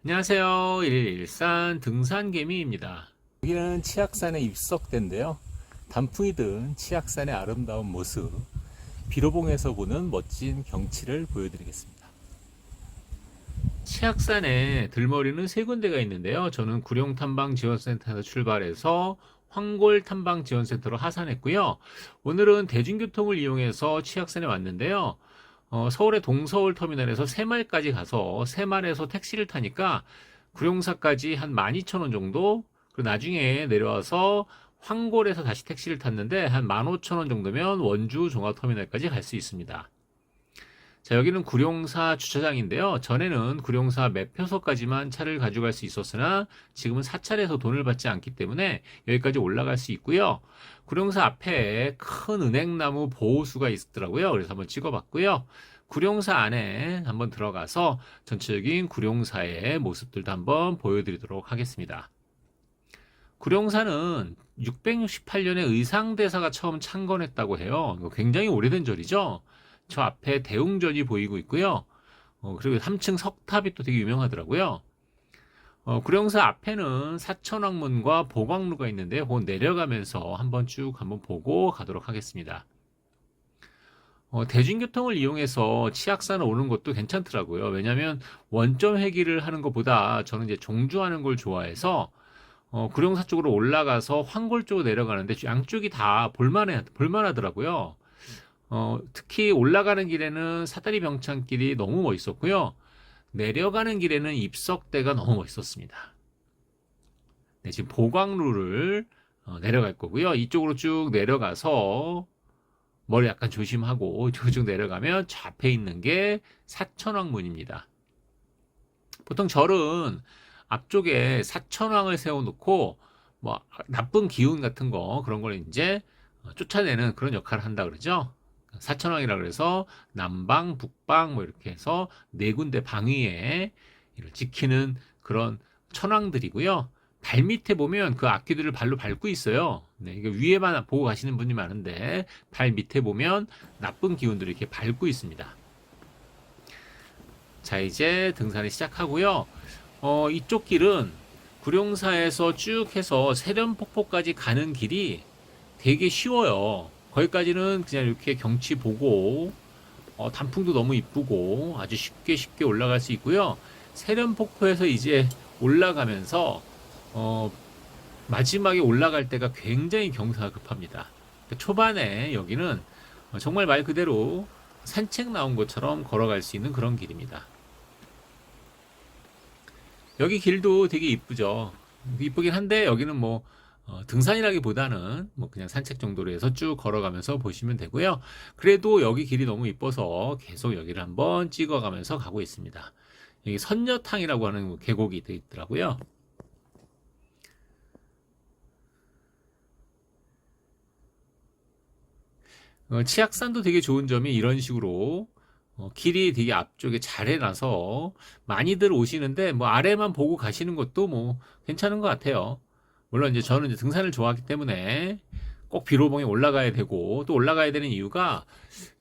안녕하세요. 일일산 등산개미입니다. 여기는 치악산의 입석대인데요. 단풍이 든 치악산의 아름다운 모습, 비로봉에서 보는 멋진 경치를 보여드리겠습니다. 치악산에 들머리는 세 군데가 있는데요. 저는 구룡탐방지원센터에서 출발해서 황골탐방지원센터로 하산했고요. 오늘은 대중교통을 이용해서 치악산에 왔는데요. 서울의 동서울 터미널에서 새말까지 가서 새말에서 택시를 타니까 구룡사까지 한 12,000원 정도, 그리고 나중에 내려와서 황골에서 다시 택시를 탔는데 한 15,000원 정도면 원주 종합터미널까지 갈 수 있습니다. 자, 여기는 구룡사 주차장인데요. 전에는 구룡사 매표소까지만 차를 가져갈 수 있었으나 지금은 사찰에서 돈을 받지 않기 때문에 여기까지 올라갈 수 있고요. 구룡사 앞에 큰 은행나무 보호수가 있더라고요. 그래서 한번 찍어봤고요. 구룡사 안에 한번 들어가서 전체적인 구룡사의 모습들도 한번 보여드리도록 하겠습니다. 구룡사는 668년에 의상대사가 처음 창건했다고 해요. 이거 굉장히 오래된 절이죠. 저 앞에 대웅전이 보이고 있고요. 그리고 3층 석탑이 또 되게 유명하더라고요. 구룡사 앞에는 사천왕문과 보광루가 있는데 그거 내려가면서 한번 쭉 한번 보고 가도록 하겠습니다. 대중교통을 이용해서 치악산을 오는 것도 괜찮더라고요. 왜냐하면 원점 회귀를 하는 것보다 저는 이제 종주하는 걸 좋아해서 구룡사 쪽으로 올라가서 황골 쪽으로 내려가는데 양쪽이 다 볼만하더라고요. 특히 올라가는 길에는 사다리 병창길이 너무 멋있었고요. 내려가는 길에는 입석대가 너무 멋있었습니다. 네, 지금 보광루를 내려갈 거고요. 이쪽으로 쭉 내려가서 머리 약간 조심하고 쭉 내려가면 저 앞에 있는 게 사천왕문입니다. 보통 절은 앞쪽에 사천왕을 세워놓고 뭐 나쁜 기운 같은 거 그런 걸 이제 쫓아내는 그런 역할을 한다 그러죠. 사천왕이라 그래서 남방, 북방 뭐 이렇게 해서 네 군데 방위에 지키는 그런 천왕들이고요. 발 밑에 보면 그 악기들을 발로 밟고 있어요. 네, 이게 위에만 보고 가시는 분이 많은데 발 밑에 보면 나쁜 기운들을 이렇게 밟고 있습니다. 자, 이제 등산을 시작하고요. 이쪽 길은 구룡사에서 쭉 해서 세련폭포까지 가는 길이 되게 쉬워요. 거기까지는 그냥 이렇게 경치 보고 단풍도 너무 이쁘고 아주 쉽게 올라갈 수 있고요. 세련폭포에서 이제 올라가면서 마지막에 올라갈 때가 굉장히 경사가 급합니다. 초반에 여기는 정말 말 그대로 산책 나온 것처럼 걸어갈 수 있는 그런 길입니다. 여기 길도 되게 이쁘죠. 이쁘긴 한데 여기는 뭐 등산이라기보다는 뭐 그냥 산책 정도로 해서 쭉 걸어가면서 보시면 되고요. 그래도 여기 길이 너무 이뻐서 계속 여기를 한번 찍어가면서 가고 있습니다. 여기 선녀탕이라고 하는 계곡이 되어 있더라고요. 치악산도 되게 좋은 점이 이런 식으로 길이 되게 앞쪽에 잘 해놔서 많이들 오시는데 뭐 아래만 보고 가시는 것도 뭐 괜찮은 것 같아요. 물론 이제 저는 이제 등산을 좋아하기 때문에 꼭 비로봉에 올라가야 되고 또 올라가야 되는 이유가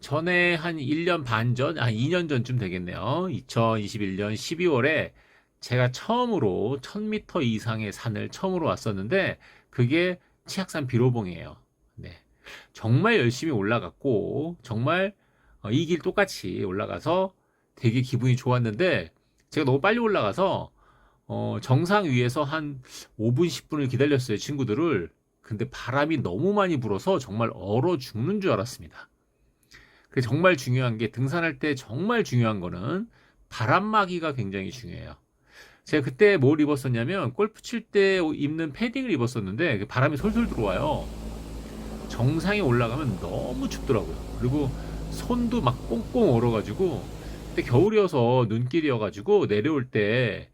전에 한 1년 반 전, 2년 전쯤 되겠네요. 2021년 12월에 제가 처음으로 1000m 이상의 산을 처음으로 왔었는데 그게 치악산 비로봉이에요. 네. 정말 열심히 올라갔고 정말 이 길 똑같이 올라가서 되게 기분이 좋았는데 제가 너무 빨리 올라가서 정상 위에서 한 5분 10분을 기다렸어요, 친구들을. 근데 바람이 너무 많이 불어서 정말 얼어 죽는 줄 알았습니다. 그 정말 중요한 게 등산할 때 정말 중요한 거는 바람막이가 굉장히 중요해요. 제가 그때 뭘 입었었냐면 골프 칠 때 입는 패딩을 입었었는데 그 바람이 솔솔 들어와요. 정상에 올라가면 너무 춥더라고요. 그리고 손도 막 꽁꽁 얼어가지고 그때 겨울이어서 눈길이어가지고 내려올 때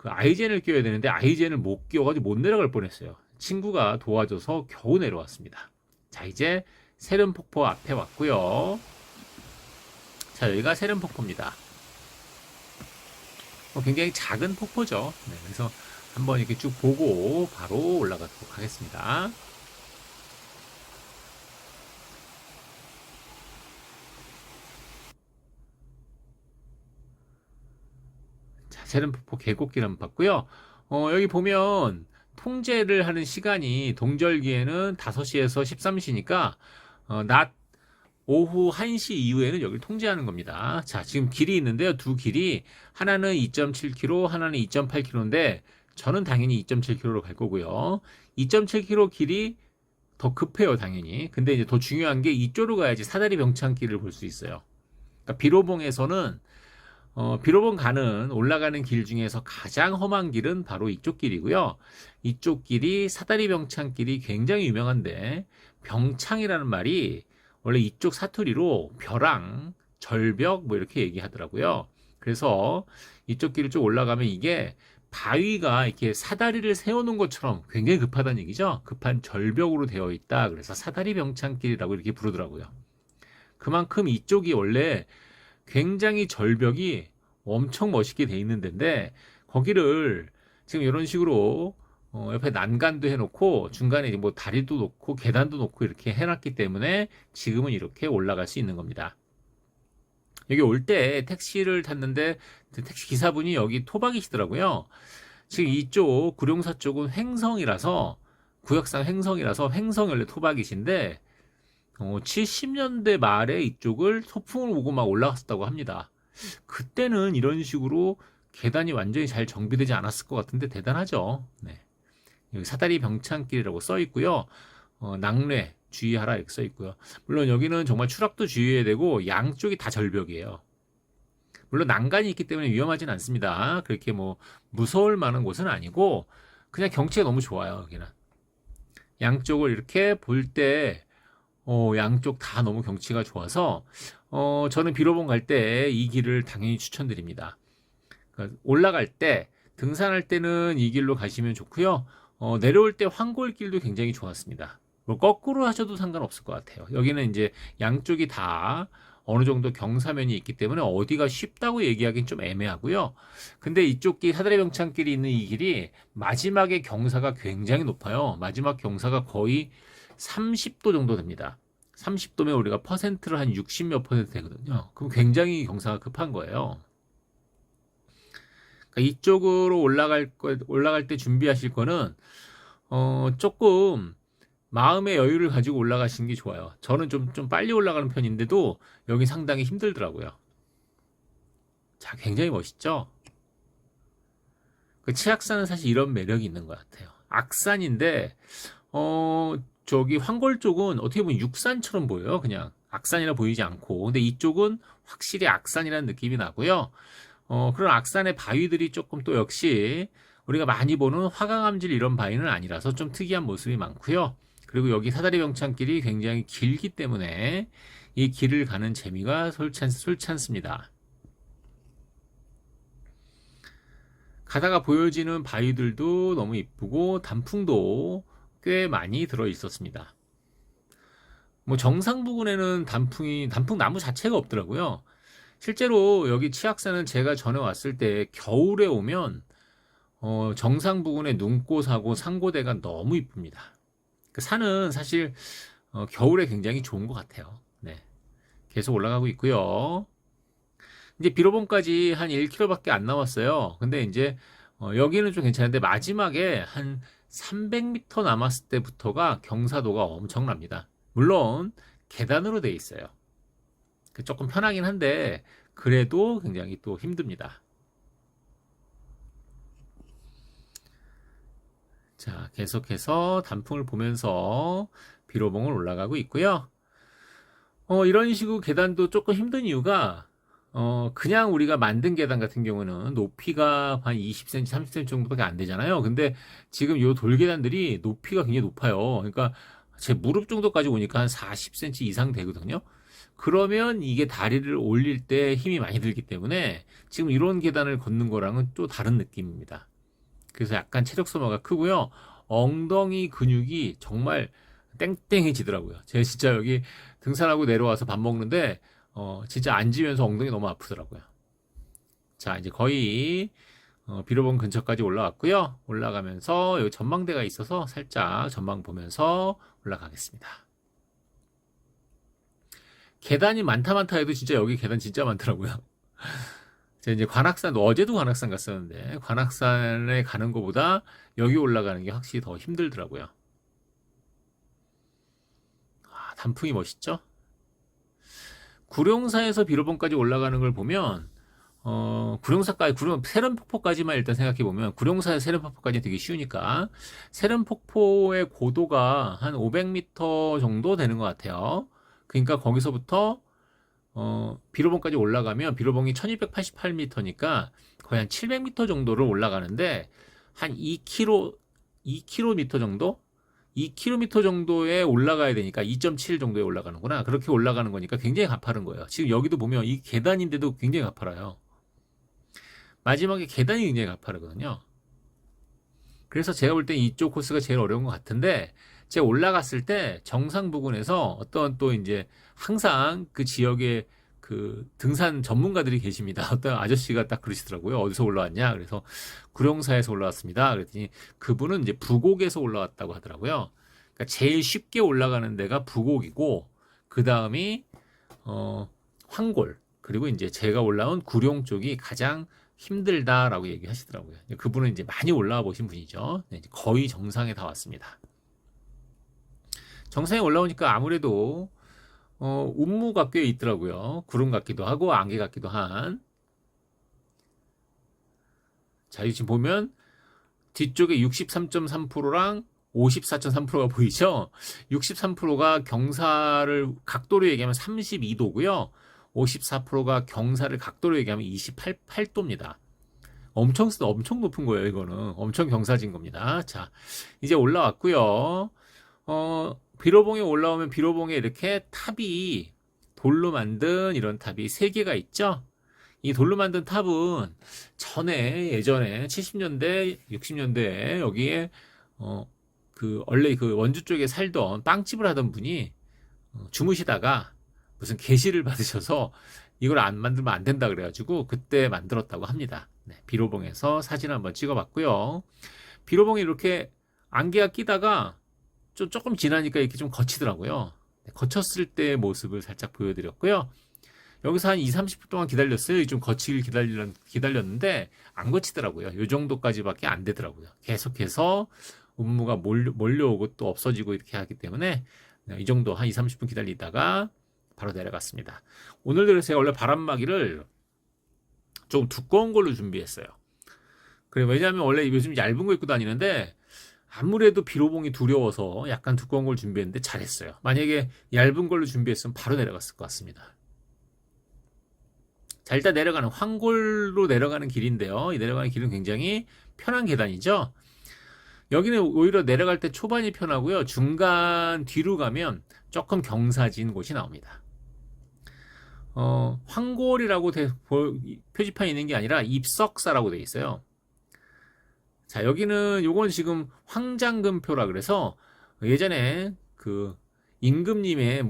그 아이젠을 껴야 되는데 아이젠을 못 끼워가지고 못 내려갈 뻔했어요. 친구가 도와줘서 겨우 내려왔습니다. 자, 이제 세련폭포 앞에 왔고요. 자, 여기가 세련폭포입니다. 굉장히 작은 폭포죠. 네, 그래서 한번 이렇게 쭉 보고 바로 올라가도록 하겠습니다. 자체름폭포 계곡길 한번 봤고요. 여기 보면 통제를 하는 시간이 동절기에는 5시에서 13시니까 낮 오후 1시 이후에는 여기를 통제하는 겁니다. 자, 지금 길이 있는데요. 두 길이 하나는 2.7km, 하나는 2.8km인데 저는 당연히 2.7km로 갈 거고요. 2.7km 길이 더 급해요, 당연히. 근데 이제 더 중요한 게 이쪽으로 가야지 사다리 병창길을 볼 수 있어요. 그러니까 비로봉에서는 비로봉 가는 올라가는 길 중에서 가장 험한 길은 바로 이쪽 길이고요. 이쪽 길이 사다리 병창길이 굉장히 유명한데 병창이라는 말이 원래 이쪽 사투리로 벼랑, 절벽 뭐 이렇게 얘기하더라고요. 그래서 이쪽 길을 쭉 올라가면 이게 바위가 이렇게 사다리를 세워놓은 것처럼 굉장히 급하다는 얘기죠. 급한 절벽으로 되어 있다. 그래서 사다리 병창길이라고 이렇게 부르더라고요. 그만큼 이쪽이 원래 굉장히 절벽이 엄청 멋있게 돼 있는 데인데 거기를 지금 이런 식으로 옆에 난간도 해놓고 중간에 뭐 다리도 놓고 계단도 놓고 이렇게 해놨기 때문에 지금은 이렇게 올라갈 수 있는 겁니다. 여기 올 때 택시를 탔는데 택시 기사분이 여기 토박이시더라고요. 지금 이쪽 구룡사 쪽은 횡성이라서 구역상 횡성이라서 횡성 원래 토박이신데 70년대 말에 이쪽을 소풍을 오고 막 올라갔었다고 합니다. 그때는 이런 식으로 계단이 완전히 잘 정비되지 않았을 것 같은데 대단하죠. 네. 여기 사다리 병창길이라고 써 있고요. 낙뢰 주의하라 이렇게 써 있고요. 물론 여기는 정말 추락도 주의해야 되고 양쪽이 다 절벽이에요. 물론 난간이 있기 때문에 위험하진 않습니다. 그렇게 뭐 무서울 만한 곳은 아니고 그냥 경치가 너무 좋아요. 여기는 양쪽을 이렇게 볼 때 양쪽 다 너무 경치가 좋아서 저는 비로봉 갈 때 이 길을 당연히 추천드립니다. 그러니까 올라갈 때 등산할 때는 이 길로 가시면 좋고요. 내려올 때 황골길도 굉장히 좋았습니다. 뭐 거꾸로 하셔도 상관없을 것 같아요. 여기는 이제 양쪽이 다 어느 정도 경사면이 있기 때문에 어디가 쉽다고 얘기하기는 좀 애매하고요. 근데 이쪽 길 사다리 병창길이 있는 이 길이 마지막에 경사가 굉장히 높아요. 마지막 경사가 거의 30도 정도 됩니다. 30도면 우리가 퍼센트를 한 60 몇 퍼센트 되거든요. 그럼 굉장히 경사가 급한 거예요. 그러니까 이쪽으로 올라갈 때 준비하실 거는 조금 마음의 여유를 가지고 올라가시는 게 좋아요. 저는 좀 빨리 올라가는 편인데도 여기 상당히 힘들더라고요. 자, 굉장히 멋있죠? 그 치악산은 사실 이런 매력이 있는 것 같아요. 악산인데 저기 황골 쪽은 어떻게 보면 육산처럼 보여요. 그냥 악산이라 보이지 않고. 근데 이쪽은 확실히 악산이라는 느낌이 나고요. 그런 악산의 바위들이 조금 또 역시 우리가 많이 보는 화강암질 이런 바위는 아니라서 좀 특이한 모습이 많고요. 그리고 여기 사다리 병창길이 굉장히 길기 때문에 이 길을 가는 재미가 솔찬습니다. 가다가 보여지는 바위들도 너무 이쁘고 단풍도 꽤 많이 들어 있었습니다. 뭐 정상 부근에는 단풍 나무 자체가 없더라고요. 실제로 여기 치악산은 제가 전에 왔을 때 겨울에 오면 정상 부근에 눈꽃하고 상고대가 너무 이쁩니다. 그 산은 사실 겨울에 굉장히 좋은 것 같아요. 네, 계속 올라가고 있고요. 이제 비로봉까지 한 1km밖에 안 남았어요. 근데 이제 여기는 좀 괜찮은데 마지막에 한 300m 남았을 때부터가 경사도가 엄청납니다. 물론 계단으로 돼 있어요. 조금 편하긴 한데 그래도 굉장히 또 힘듭니다. 자, 계속해서 단풍을 보면서 비로봉을 올라가고 있고요. 이런 식으로 계단도 조금 힘든 이유가 그냥 우리가 만든 계단 같은 경우는 높이가 한 20cm, 30cm 정도밖에 안 되잖아요. 근데 지금 이 돌계단들이 높이가 굉장히 높아요. 그러니까 제 무릎 정도까지 오니까 한 40cm 이상 되거든요. 그러면 이게 다리를 올릴 때 힘이 많이 들기 때문에 지금 이런 계단을 걷는 거랑은 또 다른 느낌입니다. 그래서 약간 체력 소모가 크고요. 엉덩이 근육이 정말 땡땡해지더라고요. 제가 진짜 여기 등산하고 내려와서 밥 먹는데 진짜 앉으면서 엉덩이 너무 아프더라고요. 자, 이제 거의 비로봉 근처까지 올라왔고요. 올라가면서 여기 전망대가 있어서 살짝 전망 보면서 올라가겠습니다. 계단이 많다 해도 진짜 여기 계단 진짜 많더라고요. 제가 이제 관악산, 어제도 관악산 갔었는데, 관악산에 가는 것보다 여기 올라가는 게 확실히 더 힘들더라고요. 아, 단풍이 멋있죠? 구룡사에서 비로봉까지 올라가는 걸 보면, 세련폭포까지만 일단 생각해보면, 구룡사에서 세련폭포까지 되게 쉬우니까, 세련폭포의 고도가 한 500m 정도 되는 것 같아요. 그러니까 거기서부터, 비로봉까지 올라가면, 비로봉이 1288m니까 거의 한 700m 정도를 올라가는데, 한 2km 정도? 2km 정도에 올라가야 되니까 2.7 정도에 올라가는구나. 그렇게 올라가는 거니까 굉장히 가파른 거예요. 지금 여기도 보면 이 계단인데도 굉장히 가파라요. 마지막에 계단이 굉장히 가파르거든요. 그래서 제가 볼 때 이쪽 코스가 제일 어려운 것 같은데, 제가 올라갔을 때 정상 부근에서 어떤 또 이제 항상 그 지역에 그 등산 전문가들이 계십니다. 어떤 아저씨가 딱 그러시더라고요. 어디서 올라왔냐? 그래서 구룡사에서 올라왔습니다. 그랬더니 그분은 이제 부곡에서 올라왔다고 하더라고요. 그러니까 제일 쉽게 올라가는 데가 부곡이고, 그 다음이 황골, 그리고 이제 제가 올라온 구룡 쪽이 가장 힘들다라고 얘기하시더라고요. 그분은 이제 많이 올라와 보신 분이죠. 네, 거의 정상에 다 왔습니다. 정상에 올라오니까 아무래도 운무가 꽤 있더라고요. 구름 같기도 하고 안개 같기도 한. 자, 지금 보면 뒤쪽에 63.3%랑 54.3%가 보이죠? 63%가 경사를 각도로 얘기하면 32도고요. 54%가 경사를 각도로 얘기하면 28도입니다. 엄청 높은 거예요, 이거는. 엄청 경사진 겁니다. 자, 이제 올라왔고요. 비로봉에 올라오면 비로봉에 이렇게 탑이 돌로 만든 이런 탑이 3개가 있죠. 이 돌로 만든 탑은 예전에 70년대, 60년대에 여기에 원래 그 원주 쪽에 살던 빵집을 하던 분이 주무시다가 무슨 계시를 받으셔서 이걸 안 만들면 안 된다 그래가지고 그때 만들었다고 합니다. 네, 비로봉에서 사진 한번 찍어봤고요. 비로봉이 이렇게 안개가 끼다가 조금 지나니까 이렇게 좀 거치더라고요. 네, 거쳤을 때의 모습을 살짝 보여드렸고요. 여기서 한 20-30분 동안 기다렸어요. 좀 거치길 기다렸는데 안 거치더라고요. 이 정도까지밖에 안 되더라고요. 계속해서 운무가 몰려오고 또 없어지고 이렇게 하기 때문에 이 정도 한 20-30분 기다리다가 바로 내려갔습니다. 오늘도 그래서 제가 원래 바람막이를 좀 두꺼운 걸로 준비했어요. 그래, 왜냐하면 원래 요즘 얇은 거 입고 다니는데 아무래도 비로봉이 두려워서 약간 두꺼운 걸 준비했는데 잘했어요. 만약에 얇은 걸로 준비했으면 바로 내려갔을 것 같습니다. 자, 일단 내려가는 황골로 내려가는 길인데요. 이 내려가는 길은 굉장히 편한 계단이죠. 여기는 오히려 내려갈 때 초반이 편하고요. 중간 뒤로 가면 조금 경사진 곳이 나옵니다. 황골이라고 표지판이 있는 게 아니라 입석사라고 되어 있어요. 자, 요건 지금 황장금표라 그래서 예전에 그 임금님의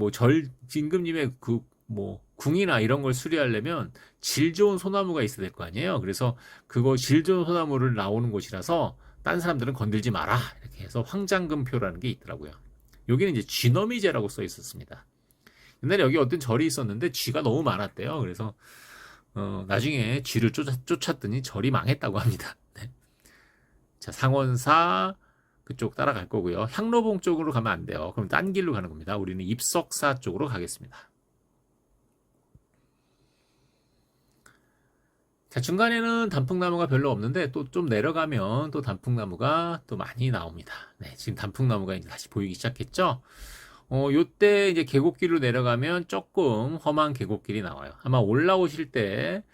궁이나 이런 걸 수리하려면 질 좋은 소나무가 있어야 될 거 아니에요. 그래서 그거 질 좋은 소나무를 나오는 곳이라서 딴 사람들은 건들지 마라. 이렇게 해서 황장금표라는 게 있더라고요. 여기는 이제 쥐너미제라고 써 있었습니다. 옛날에 여기 어떤 절이 있었는데 쥐가 너무 많았대요. 그래서 나중에 쥐를 쫓았더니 절이 망했다고 합니다. 네. 자, 상원사 그쪽 따라갈 거고요. 향로봉 쪽으로 가면 안 돼요. 그럼 딴 길로 가는 겁니다. 우리는 입석사 쪽으로 가겠습니다. 자, 중간에는 단풍나무가 별로 없는데 또 좀 내려가면 또 단풍나무가 또 많이 나옵니다. 네, 지금 단풍나무가 이제 다시 보이기 시작했죠. 요때 이제 계곡길로 내려가면 조금 험한 계곡길이 나와요. 아마 올라오실 때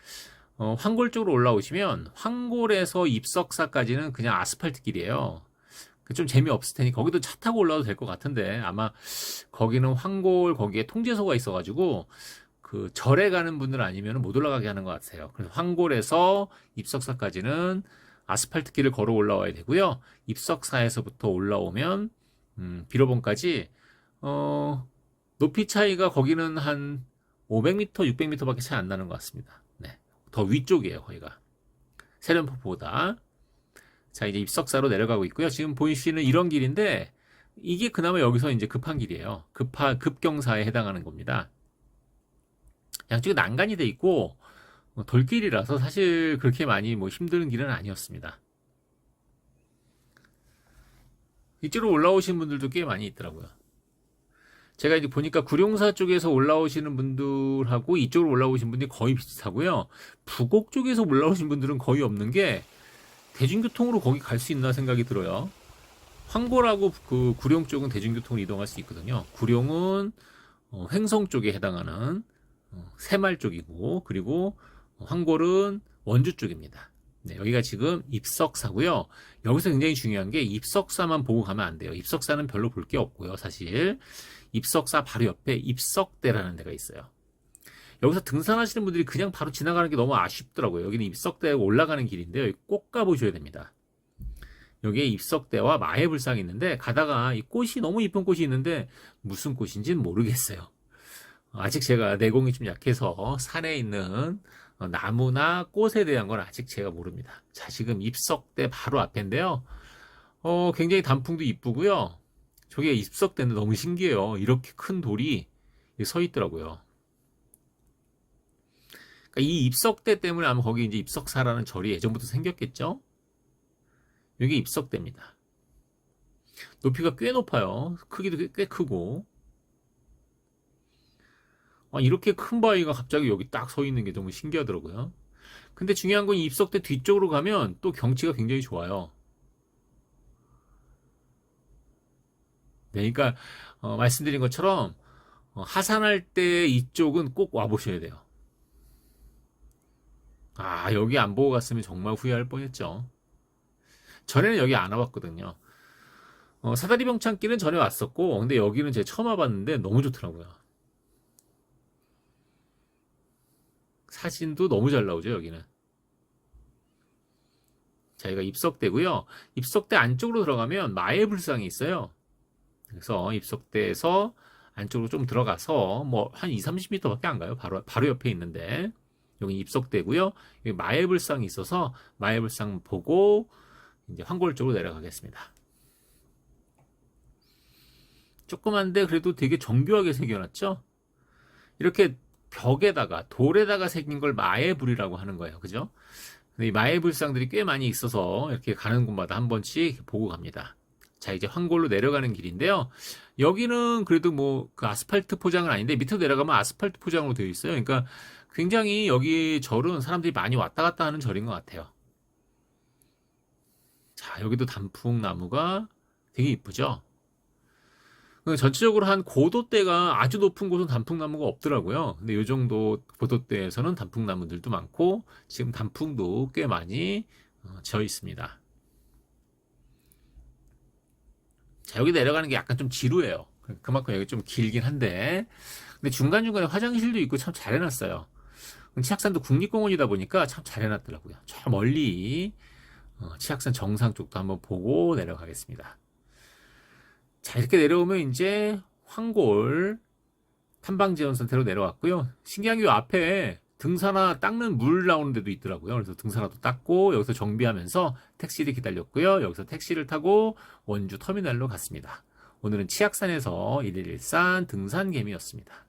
황골 쪽으로 올라오시면 황골에서 입석사까지는 그냥 아스팔트 길이에요. 좀 재미없을 테니 거기도 차 타고 올라도 될 것 같은데 아마 거기는 황골 거기에 통제소가 있어가지고 그 절에 가는 분들 아니면 못 올라가게 하는 것 같아요. 그래서 황골에서 입석사까지는 아스팔트 길을 걸어 올라와야 되고요. 입석사에서부터 올라오면 비로봉까지 높이 차이가 거기는 한 500m, 600m밖에 차이 안 나는 것 같습니다. 네, 더 위쪽이에요, 거기가. 세련폭포보다. 자, 이제 입석사로 내려가고 있고요. 지금 보이시는 이런 길인데 이게 그나마 여기서 이제 급한 길이에요. 급경사에 해당하는 겁니다. 양쪽에 난간이 돼 있고 돌길이라서 사실 그렇게 많이 뭐 힘든 길은 아니었습니다. 이쪽으로 올라오신 분들도 꽤 많이 있더라고요. 제가 이제 보니까 구룡사 쪽에서 올라오시는 분들하고 이쪽으로 올라오신 분들이 거의 비슷하고요. 부곡 쪽에서 올라오신 분들은 거의 없는 게 대중교통으로 거기 갈 수 있나 생각이 들어요. 황골하고 그 구룡 쪽은 대중교통으로 이동할 수 있거든요. 구룡은 횡성 쪽에 해당하는 새말 쪽이고, 그리고 황골은 원주 쪽입니다. 네, 여기가 지금 입석사고요. 여기서 굉장히 중요한 게 입석사만 보고 가면 안 돼요. 입석사는 별로 볼 게 없고요. 사실 입석사 바로 옆에 입석대라는 데가 있어요. 여기서 등산하시는 분들이 그냥 바로 지나가는 게 너무 아쉽더라고요. 여기는 입석대에 올라가는 길인데요. 꼭 가보셔야 됩니다. 여기에 입석대와 마해불상이 있는데 가다가 이 꽃이 너무 이쁜 꽃이 있는데 무슨 꽃인지는 모르겠어요. 아직 제가 내공이 좀 약해서 산에 있는 나무나 꽃에 대한 건 아직 제가 모릅니다. 자, 지금 입석대 바로 앞인데요. 굉장히 단풍도 이쁘고요. 저게 입석대인데 너무 신기해요. 이렇게 큰 돌이 서 있더라고요. 그러니까 이 입석대 때문에 아마 거기 이제 입석사라는 절이 예전부터 생겼겠죠? 여기 입석대입니다. 높이가 꽤 높아요. 크기도 꽤 크고. 이렇게 큰 바위가 갑자기 여기 딱 서 있는 게 너무 신기하더라고요. 근데 중요한 건 이 입석대 뒤쪽으로 가면 또 경치가 굉장히 좋아요. 네, 그러니까 말씀드린 것처럼 하산할 때 이쪽은 꼭 와보셔야 돼요. 여기 안 보고 갔으면 정말 후회할 뻔했죠. 전에는 여기 안 와봤거든요. 사다리병창길은 전에 왔었고, 근데 여기는 제가 처음 와봤는데 너무 좋더라고요. 사진도 너무 잘 나오죠, 여기는. 자, 여기가 입석대고요. 입석대 안쪽으로 들어가면 마해불상이 있어요. 그래서 입석대에서 안쪽으로 좀 들어가서 뭐 한 2, 30m밖에 안 가요. 바로 옆에 있는데 여기 입석대고요. 여기 마해불상이 있어서 마해불상 보고 이제 황골 쪽으로 내려가겠습니다. 조그만데 그래도 되게 정교하게 새겨놨죠. 이렇게 벽에다가 돌에다가 새긴 걸 마해불이라고 하는 거예요. 그죠? 근데 이 마해불상들이 꽤 많이 있어서 이렇게 가는 곳마다 한 번씩 보고 갑니다. 자, 이제 황골로 내려가는 길인데요. 여기는 그래도 뭐 그 아스팔트 포장은 아닌데 밑으로 내려가면 아스팔트 포장으로 되어 있어요. 그러니까 굉장히 여기 절은 사람들이 많이 왔다 갔다 하는 절인 것 같아요. 자, 여기도 단풍나무가 되게 이쁘죠? 전체적으로 한 고도대가 아주 높은 곳은 단풍나무가 없더라고요. 근데 이 정도 고도대에서는 단풍나무들도 많고 지금 단풍도 꽤 많이 져 있습니다. 자, 여기 내려가는 게 약간 좀 지루해요. 그만큼 여기 좀 길긴 한데 근데 중간중간에 화장실도 있고 참 잘 해놨어요. 치악산도 국립공원이다 보니까 참 잘 해놨더라고요. 저 멀리 치악산 정상 쪽도 한번 보고 내려가겠습니다. 자, 이렇게 내려오면 이제 황골 탐방지원센터로 내려왔고요. 신기한 게 요 앞에 등산화 닦는 물 나오는 데도 있더라고요. 그래서 등산화도 닦고 여기서 정비하면서 택시를 기다렸고요. 여기서 택시를 타고 원주 터미널로 갔습니다. 오늘은 치악산에서 111산 등산개미였습니다.